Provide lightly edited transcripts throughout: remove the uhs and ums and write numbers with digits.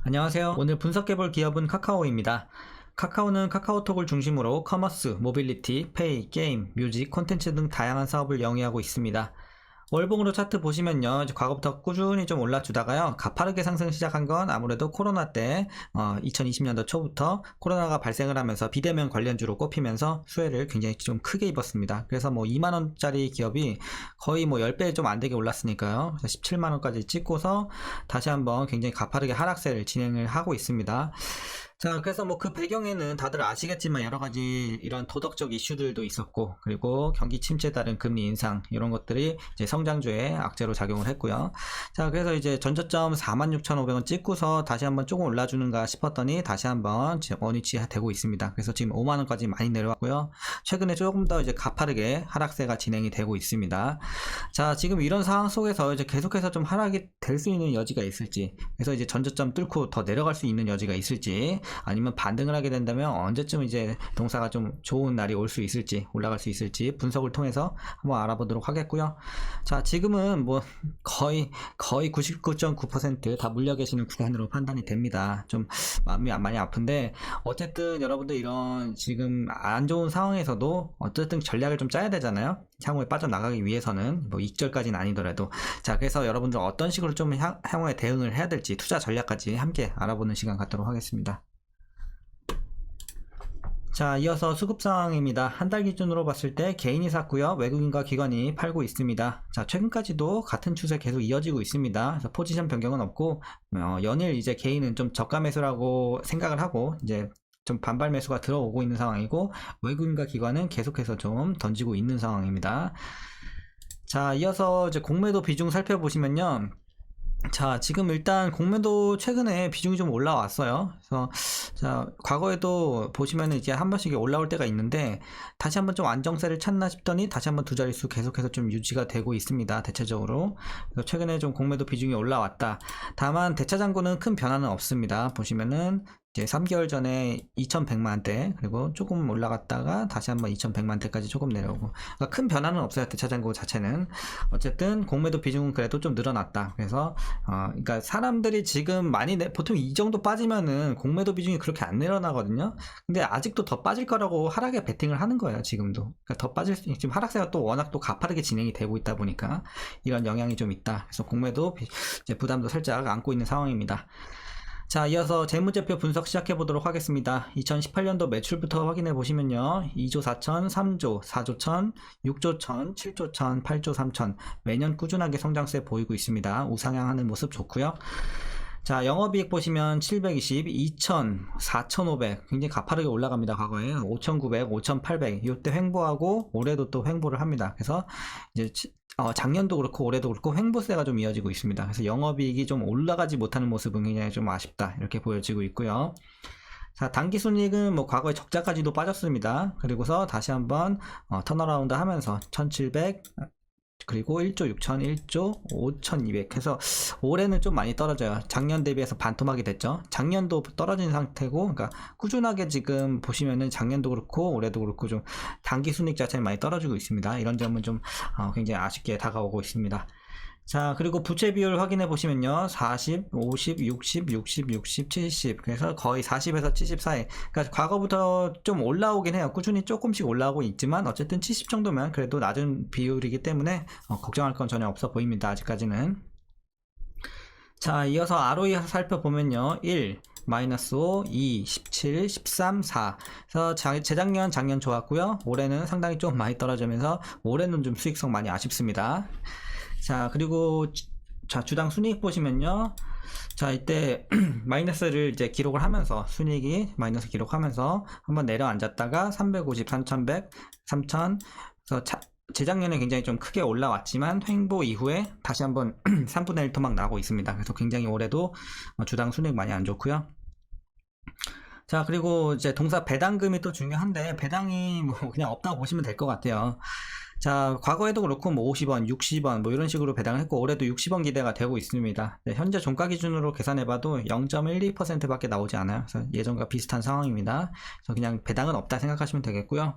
안녕하세요. 오늘 분석해볼 기업은 카카오입니다. 카카오는 카카오톡을 중심으로 커머스, 모빌리티, 페이, 게임, 뮤직, 콘텐츠 등 다양한 사업을 영위하고 있습니다. 월봉으로 차트 보시면요, 이제 과거부터 꾸준히 좀 올라주다가요, 가파르게 상승 시작한 건 아무래도 코로나 때 2020년도 초부터 코로나가 발생을 하면서 비대면 관련주로 꼽히면서 수혜를 굉장히 좀 크게 입었습니다. 그래서 뭐 2만원짜리 기업이 거의 뭐 10배 좀 안 되게 올랐으니까요. 그래서 17만원까지 찍고서 다시 한번 굉장히 가파르게 하락세를 진행을 하고 있습니다. 자, 그래서 뭐 그 배경에는 다들 아시겠지만 여러 가지 이런 도덕적 이슈들도 있었고, 그리고 경기 침체에 따른 금리 인상, 이런 것들이 이제 성장주에 악재로 작용을 했고요. 자, 그래서 이제 전저점 46,500원 찍고서 다시 한번 조금 올라주는가 싶었더니 다시 한번 원위치 되고 있습니다. 그래서 지금 5만원까지 많이 내려왔고요. 최근에 조금 더 이제 가파르게 하락세가 진행이 되고 있습니다. 자, 지금 이런 상황 속에서 이제 계속해서 좀 하락이 될 수 있는 여지가 있을지, 그래서 이제 전저점 뚫고 더 내려갈 수 있는 여지가 있을지, 아니면 반등을 하게 된다면 언제쯤 이제 동사가 좀 좋은 날이 올 수 있을지, 올라갈 수 있을지 분석을 통해서 한번 알아보도록 하겠고요. 자, 지금은 뭐 거의 99.9% 다 물려 계시는 구간으로 판단이 됩니다. 좀 마음이 많이 아픈데, 어쨌든 여러분들 이런 지금 안 좋은 상황에서도 어쨌든 전략을 좀 짜야 되잖아요. 향후에 빠져나가기 위해서는 뭐 익절까지는 아니더라도. 자, 그래서 여러분들 어떤 식으로 좀 향후에 대응을 해야 될지, 투자 전략까지 함께 알아보는 시간 갖도록 하겠습니다. 자, 이어서 수급 상황입니다. 한 달 기준으로 봤을 때 개인이 샀고요, 외국인과 기관이 팔고 있습니다. 자, 최근까지도 같은 추세 계속 이어지고 있습니다. 그래서 포지션 변경은 없고, 연일 이제 개인은 좀 저가 매수라고 생각을 하고 이제 좀 반발 매수가 들어오고 있는 상황이고, 외국인과 기관은 계속해서 좀 던지고 있는 상황입니다. 자, 이어서 이제 공매도 비중 살펴보시면요, 자, 지금 일단 공매도 최근에 비중이 좀 올라왔어요. 그래서 자, 과거에도 보시면은 이제 한 번씩 올라올 때가 있는데, 다시 한번 좀 안정세를 찾나 싶더니 다시 한번 두 자릿수 계속해서 좀 유지가 되고 있습니다. 대체적으로. 그래서 최근에 좀 공매도 비중이 올라왔다. 다만 대차장고는 큰 변화는 없습니다. 보시면은 이제 3개월 전에 2100만대, 그리고 조금 올라갔다가 다시 한번 2100만대까지 조금 내려오고, 그러니까 큰 변화는 없어요. 대차장고 자체는. 어쨌든 공매도 비중은 그래도 좀 늘어났다. 그래서 그러니까 사람들이 지금 많이 보통 이 정도 빠지면은 공매도 비중이 그렇게 안 늘어나거든요. 근데 아직도 더 빠질 거라고 하락에 베팅을 하는 거예요. 지금도. 그러니까 더 빠질 수, 지금 하락세가 또 워낙 또 가파르게 진행이 되고 있다 보니까 이런 영향이 좀 있다. 그래서 공매도 이제 부담도 살짝 안고 있는 상황입니다. 자, 이어서 재무제표 분석 시작해 보도록 하겠습니다. 2018년도 매출부터 확인해 보시면요, 2조 4천, 3조, 4조 1천, 6조 1천, 7조 1천, 8조 3천, 매년 꾸준하게 성장세 보이고 있습니다. 우상향하는 모습 좋고요. 자, 영업이익 보시면 720, 2천, 4,500, 굉장히 가파르게 올라갑니다. 과거에 5,900, 5,800, 이때 횡보하고 올해도 또 횡보를 합니다. 그래서 이제 작년도 그렇고 올해도 그렇고 횡보세가 좀 이어지고 있습니다. 그래서 영업이익이 좀 올라가지 못하는 모습은 굉장히 좀 아쉽다, 이렇게 보여지고 있고요. 자, 당기순이익은 뭐 과거에 적자까지도 빠졌습니다. 그리고서 다시 한번 턴어라운드 하면서 1700, 그리고 1조 6천, 1조 5,200 해서 올해는 좀 많이 떨어져요. 작년 대비해서 반토막이 됐죠. 작년도 떨어진 상태고, 그러니까 꾸준하게 지금 보시면은 작년도 그렇고 올해도 그렇고 좀 단기 순이익 자체는 많이 떨어지고 있습니다. 이런 점은 좀 굉장히 아쉽게 다가오고 있습니다. 자, 그리고 부채 비율 확인해 보시면요, 40, 50, 60, 60, 60, 70, 그래서 거의 40에서 70 사이. 그러니까 과거부터 좀 올라오긴 해요. 꾸준히 조금씩 올라오고 있지만 어쨌든 70 정도면 그래도 낮은 비율이기 때문에 걱정할 건 전혀 없어 보입니다. 아직까지는. 자, 이어서 ROE 살펴보면요, 1, 마이너스 5, 2, 17, 13, 4. 그래서 재작년, 작년 좋았고요. 올해는 상당히 좀 많이 떨어지면서 올해는 좀 수익성 많이 아쉽습니다. 자, 그리고 자, 주당 순이익 보시면요, 자, 이때 마이너스를 이제 기록을 하면서, 순이익이 마이너스 기록하면서 한번 내려앉았다가 350, 3100, 3000. 그래서 재작년에 굉장히 좀 크게 올라왔지만 횡보 이후에 다시 한번 3분의 1 토막 나고 있습니다. 그래서 굉장히 올해도 주당 순이익 많이 안 좋고요. 자, 그리고 이제 동사 배당금이 또 중요한데, 배당이 뭐 그냥 없다고 보시면 될 것 같아요. 자, 과거에도 그렇고 뭐 50원, 60원 뭐 이런 식으로 배당을 했고, 올해도 60원 기대가 되고 있습니다. 네, 현재 종가 기준으로 계산해봐도 0.12% 밖에 나오지 않아요. 그래서 예전과 비슷한 상황입니다. 그래서 그냥 배당은 없다 생각하시면 되겠고요.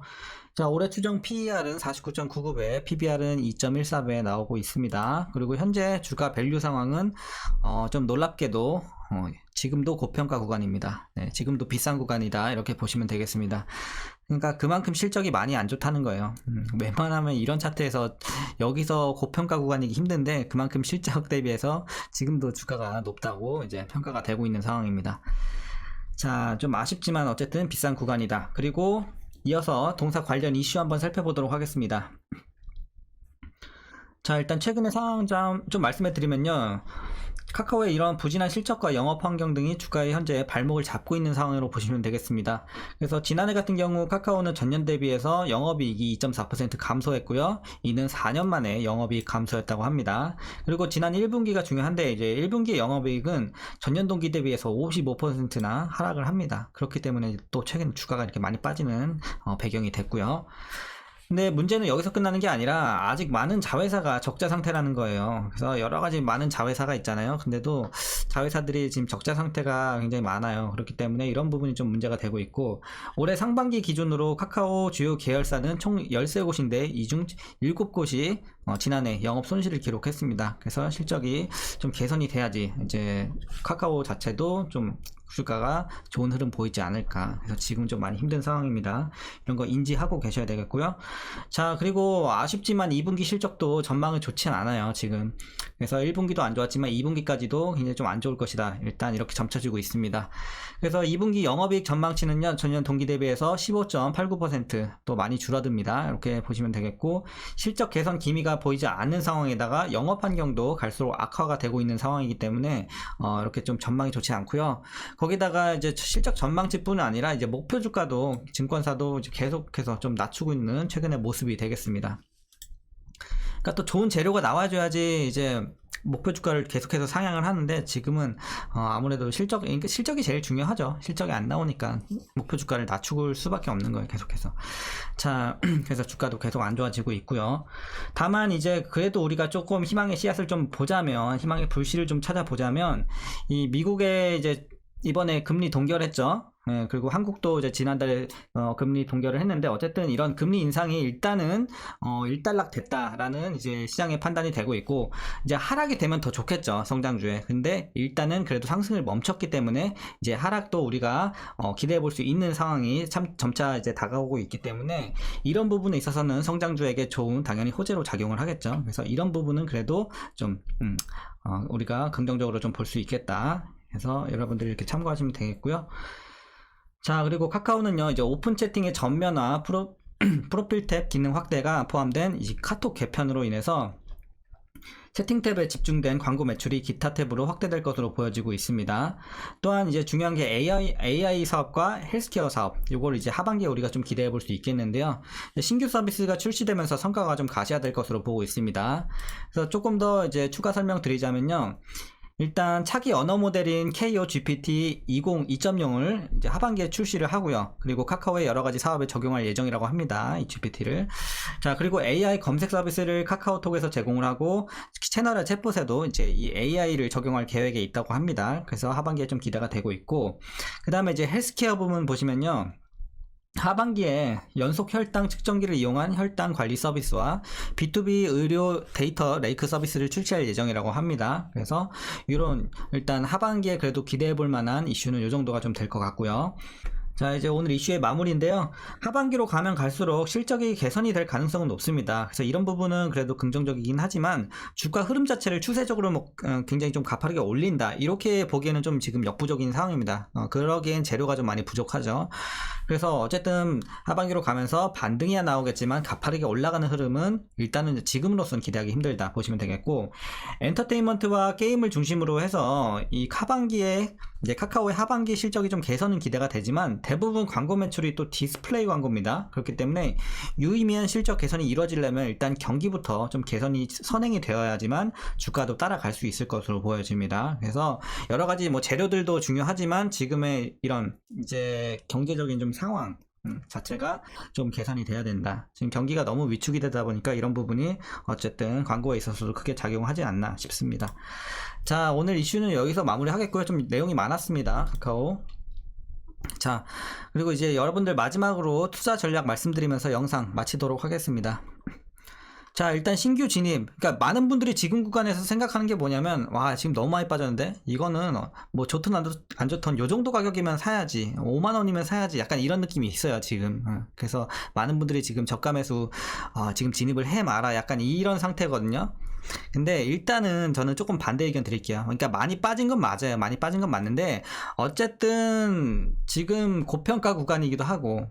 자, 올해 추정 PER은 49.99배, PBR은 2.14배 나오고 있습니다. 그리고 현재 주가 밸류 상황은 좀 놀랍게도 지금도 고평가 구간입니다. 네, 지금도 비싼 구간이다 이렇게 보시면 되겠습니다. 그러니까 그만큼 실적이 많이 안 좋다는 거예요. 웬만하면 이런 차트에서 여기서 고평가 구간이기 힘든데 그만큼 실적 대비해서 지금도 주가가 높다고 이제 평가가 되고 있는 상황입니다. 자, 좀 아쉽지만 어쨌든 비싼 구간이다. 그리고 이어서 동사 관련 이슈 한번 살펴보도록 하겠습니다. 자, 일단 최근의 상황 좀 말씀해 드리면요. 카카오의 이런 부진한 실적과 영업 환경 등이 주가의 현재 발목을 잡고 있는 상황으로 보시면 되겠습니다. 그래서 지난해 같은 경우 카카오는 전년 대비해서 영업이익이 2.4% 감소했고요. 이는 4년 만에 영업이익 감소였다고 합니다. 그리고 지난 1분기가 중요한데 이제 1분기 영업이익은 전년 동기 대비해서 55%나 하락을 합니다. 그렇기 때문에 또 최근 주가가 이렇게 많이 빠지는 배경이 됐고요. 근데 문제는 여기서 끝나는 게 아니라 아직 많은 자회사가 적자 상태라는 거예요. 그래서 여러 가지 많은 자회사가 있잖아요. 근데도 자회사들이 지금 적자 상태가 굉장히 많아요. 그렇기 때문에 이런 부분이 좀 문제가 되고 있고, 올해 상반기 기준으로 카카오 주요 계열사는 총 13곳인데 이 중 7곳이 지난해 영업 손실을 기록했습니다. 그래서 실적이 좀 개선이 돼야지 이제 카카오 자체도 좀 주가가 좋은 흐름 보이지 않을까. 그래서 지금 좀 많이 힘든 상황입니다. 이런 거 인지하고 계셔야 되겠고요. 자, 그리고 아쉽지만 2분기 실적도 전망은 좋지 않아요, 지금. 그래서 1분기도 안 좋았지만 2분기까지도 굉장히 좀 안 좋을 것이다. 일단 이렇게 점쳐지고 있습니다. 그래서 2분기 영업이익 전망치는요, 전년 동기 대비해서 15.89% 또 많이 줄어듭니다. 이렇게 보시면 되겠고, 실적 개선 기미가 보이지 않는 상황에다가 영업 환경도 갈수록 악화가 되고 있는 상황이기 때문에 이렇게 좀 전망이 좋지 않고요. 거기다가 이제 실적 전망치뿐 아니라 이제 목표 주가도 증권사도 이제 계속해서 좀 낮추고 있는 최근의 모습이 되겠습니다. 그러니까 또 좋은 재료가 나와줘야지 이제 목표 주가를 계속해서 상향을 하는데 지금은 아무래도 실적이 제일 중요하죠. 실적이 안 나오니까 목표 주가를 낮추고 수밖에 없는 거예요, 계속해서. 자, 그래서 주가도 계속 안 좋아지고 있고요. 다만 이제 그래도 우리가 조금 희망의 씨앗을 좀 보자면, 희망의 불씨를 좀 찾아보자면, 이 미국의 이제 이번에 금리 동결했죠. 네, 그리고 한국도 이제 지난달에 금리 동결을 했는데 어쨌든 이런 금리 인상이 일단은 일단락 됐다라는 이제 시장의 판단이 되고 있고, 이제 하락이 되면 더 좋겠죠, 성장주에. 근데 일단은 그래도 상승을 멈췄기 때문에 이제 하락도 우리가 기대해 볼 수 있는 상황이 참 점차 이제 다가오고 있기 때문에 이런 부분에 있어서는 성장주에게 좋은 당연히 호재로 작용을 하겠죠. 그래서 이런 부분은 그래도 좀 우리가 긍정적으로 좀 볼 수 있겠다. 그래서 여러분들이 이렇게 참고하시면 되겠고요. 자, 그리고 카카오는요, 이제 오픈 채팅의 전면화, 프로필 탭 기능 확대가 포함된 이 카톡 개편으로 인해서 채팅 탭에 집중된 광고 매출이 기타 탭으로 확대될 것으로 보여지고 있습니다. 또한 이제 중요한 게 AI 사업과 헬스케어 사업, 요걸 이제 하반기에 우리가 좀 기대해 볼 수 있겠는데요. 신규 서비스가 출시되면서 성과가 좀 가시화될 것으로 보고 있습니다. 그래서 조금 더 이제 추가 설명 드리자면요. 일단 차기 언어 모델인 KO GPT 2.0을 이제 하반기에 출시를 하고요. 그리고 카카오의 여러 가지 사업에 적용할 예정이라고 합니다. 이 GPT를. 자, 그리고 AI 검색 서비스를 카카오톡에서 제공을 하고 채널의 챗봇에도 이제 이 AI를 적용할 계획에 있다고 합니다. 그래서 하반기에 좀 기대가 되고 있고, 그다음에 이제 헬스케어 부분 보시면요. 하반기에 연속 혈당 측정기를 이용한 혈당 관리 서비스와 B2B 의료 데이터 레이크 서비스를 출시할 예정이라고 합니다. 그래서 이런 일단 하반기에 그래도 기대해 볼 만한 이슈는 이 정도가 좀 될 것 같고요. 자, 이제 오늘 이슈의 마무리인데요. 하반기로 가면 갈수록 실적이 개선이 될 가능성은 높습니다. 그래서 이런 부분은 그래도 긍정적이긴 하지만 주가 흐름 자체를 추세적으로 굉장히 좀 가파르게 올린다, 이렇게 보기에는 좀 지금 역부족인 상황입니다. 그러기엔 재료가 좀 많이 부족하죠. 그래서 어쨌든 하반기로 가면서 반등이야 나오겠지만 가파르게 올라가는 흐름은 일단은 지금으로서는 기대하기 힘들다 보시면 되겠고, 엔터테인먼트와 게임을 중심으로 해서 이 하반기에 이제 카카오의 하반기 실적이 좀 개선은 기대가 되지만 대부분 광고 매출이 또 디스플레이 광고입니다. 그렇기 때문에 유의미한 실적 개선이 이루어지려면 일단 경기부터 좀 개선이 선행이 되어야지만 주가도 따라갈 수 있을 것으로 보여집니다. 그래서 여러 가지 뭐 재료들도 중요하지만 지금의 이런 이제 경제적인 좀 상황 자체가 좀 개선이 돼야 된다. 지금 경기가 너무 위축이 되다 보니까 이런 부분이 어쨌든 광고에 있어서도 크게 작용하지 않나 싶습니다. 자, 오늘 이슈는 여기서 마무리 하겠고요. 좀 내용이 많았습니다, 카카오. 자, 그리고 이제 여러분들 마지막으로 투자 전략 말씀드리면서 영상 마치도록 하겠습니다. 자, 일단 신규 진입. 그러니까 많은 분들이 지금 구간에서 생각하는 게 뭐냐면, 와, 지금 너무 많이 빠졌는데? 이거는 뭐 좋든 안 좋든 요 정도 가격이면 사야지. 5만 원이면 사야지. 약간 이런 느낌이 있어요, 지금. 그래서 많은 분들이 지금 저가 매수, 지금 진입을 해 마라. 약간 이런 상태거든요. 근데 일단은 저는 조금 반대 의견 드릴게요. 그러니까 많이 빠진 건 맞아요. 많이 빠진 건 맞는데 어쨌든 지금 고평가 구간이기도 하고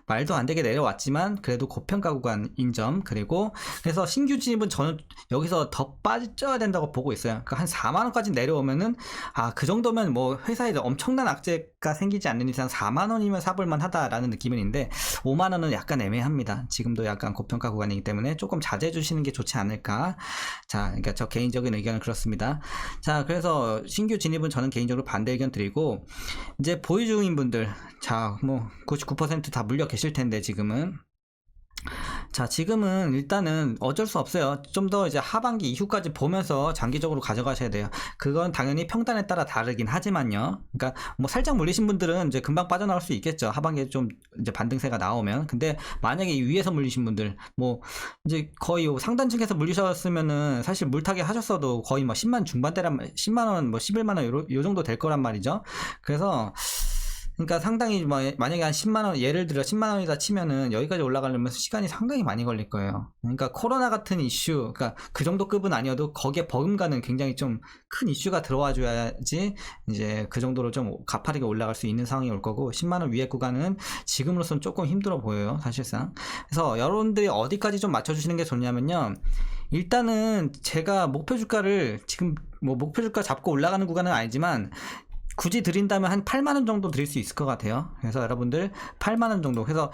말도 안 되게 내려왔지만 그래도 고평가 구간인 점, 그리고 그래서 신규 진입은 저는 여기서 더 빠져야 된다고 보고 있어요. 그러니까 한 4만원까지 내려오면은 그 정도면 뭐 회사에 엄청난 악재가 생기지 않는 이상 4만원이면 사볼만 하다라는 느낌은 있는데 5만원은 약간 애매합니다. 지금도 약간 고평가 구간이기 때문에 조금 자제해 주시는 게 좋지 않을까. 자, 그러니까 저 개인적인 의견은 그렇습니다. 자, 그래서 신규 진입은 저는 개인적으로 반대 의견 드리고, 이제 보유 중인 분들, 자, 뭐 99% 다 물려 계실 텐데 지금은. 자, 지금은 일단은 어쩔 수 없어요. 좀 더 이제 하반기 이후까지 보면서 장기적으로 가져가셔야 돼요. 그건 당연히 평단에 따라 다르긴 하지만요. 그러니까 뭐 살짝 물리신 분들은 이제 금방 빠져나올 수 있겠죠. 하반기에 좀 이제 반등세가 나오면. 근데 만약에 위에서 물리신 분들, 뭐 이제 거의 상단층에서 물리셨으면은 사실 물타기 하셨어도 거의 뭐 10만 중반대란 10만 원, 뭐 11만 원 요 정도 될 거란 말이죠. 그래서 그러니까 상당히 만약에 한 10만원, 예를 들어 10만원이다 치면은 여기까지 올라가려면 시간이 상당히 많이 걸릴 거예요. 그러니까 코로나 같은 이슈, 그러니까 그 정도 급은 아니어도 거기에 버금가는 굉장히 좀 큰 이슈가 들어와 줘야지 이제 그 정도로 좀 가파르게 올라갈 수 있는 상황이 올 거고, 10만원 위에 구간은 지금으로서는 조금 힘들어 보여요, 사실상. 그래서 여러분들이 어디까지 좀 맞춰주시는 게 좋냐면요. 일단은 제가 목표 주가를 지금 뭐 목표 주가 잡고 올라가는 구간은 아니지만 굳이 드린다면 한 8만원 정도 드릴 수 있을 것 같아요. 그래서 여러분들 8만원 정도. 그래서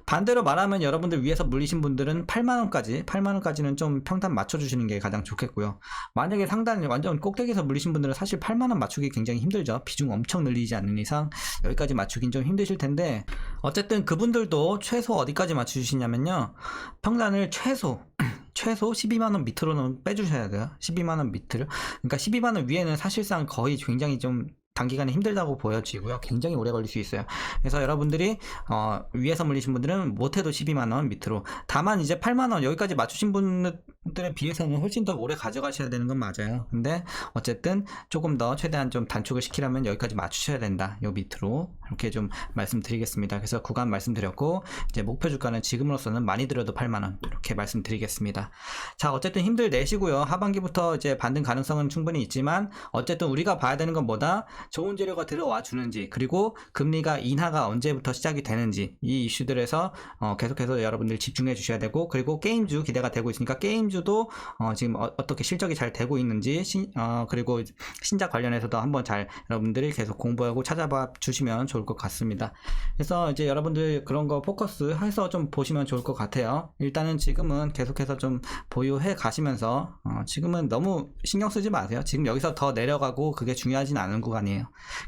반대로 말하면 여러분들 위에서 물리신 분들은 8만원까지는 좀 평단 맞춰주시는 게 가장 좋겠고요. 만약에 상단 완전 꼭대기에서 물리신 분들은 사실 8만원 맞추기 굉장히 힘들죠. 비중 엄청 늘리지 않는 이상 여기까지 맞추긴 좀 힘드실 텐데, 어쨌든 그분들도 최소 어디까지 맞추시냐면요. 평단을 최소 12만원 밑으로는 빼주셔야 돼요. 12만원 밑으로. 그러니까 12만원 위에는 사실상 거의 굉장히 좀 단기간에 힘들다고 보여지고요. 굉장히 오래 걸릴 수 있어요. 그래서 여러분들이 위에서 물리신 분들은 못해도 12만원 밑으로, 다만 이제 8만원 여기까지 맞추신 분들에 비해서는 훨씬 더 오래 가져가셔야 되는 건 맞아요. 근데 어쨌든 조금 더 최대한 좀 단축을 시키려면 여기까지 맞추셔야 된다, 요 밑으로. 이렇게 좀 말씀드리겠습니다. 그래서 구간 말씀드렸고, 이제 목표 주가는 지금으로서는 많이 들어도 8만원 이렇게 말씀드리겠습니다. 자, 어쨌든 힘들 내시고요. 하반기부터 이제 반등 가능성은 충분히 있지만 어쨌든 우리가 봐야 되는 건 뭐다? 좋은 재료가 들어와 주는지, 그리고 금리가 인하가 언제부터 시작이 되는지, 이 이슈들에서 계속해서 여러분들 집중해 주셔야 되고, 그리고 게임주 기대가 되고 있으니까 게임주도 지금 어떻게 실적이 잘 되고 있는지, 그리고 신작 관련해서도 한번 잘 여러분들이 계속 공부하고 찾아봐 주시면 좋을 것 같습니다. 그래서 이제 여러분들 그런 거 포커스 해서 좀 보시면 좋을 것 같아요. 일단은 지금은 계속해서 좀 보유해 가시면서 지금은 너무 신경 쓰지 마세요. 지금 여기서 더 내려가고 그게 중요하진 않은 구간이에요.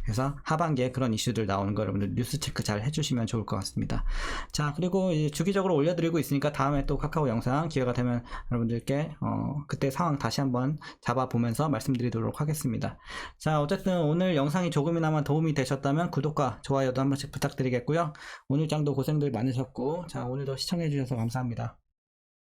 그래서 하반기에 그런 이슈들 나오는 거 여러분들 뉴스 체크 잘 해주시면 좋을 것 같습니다. 자, 그리고 이제 주기적으로 올려드리고 있으니까 다음에 또 카카오 영상 기회가 되면 여러분들께 그때 상황 다시 한번 잡아보면서 말씀드리도록 하겠습니다. 자, 어쨌든 오늘 영상이 조금이나마 도움이 되셨다면 구독과 좋아요도 한 번씩 부탁드리겠고요. 오늘 장도 고생들 많으셨고, 자, 오늘도 시청해주셔서 감사합니다.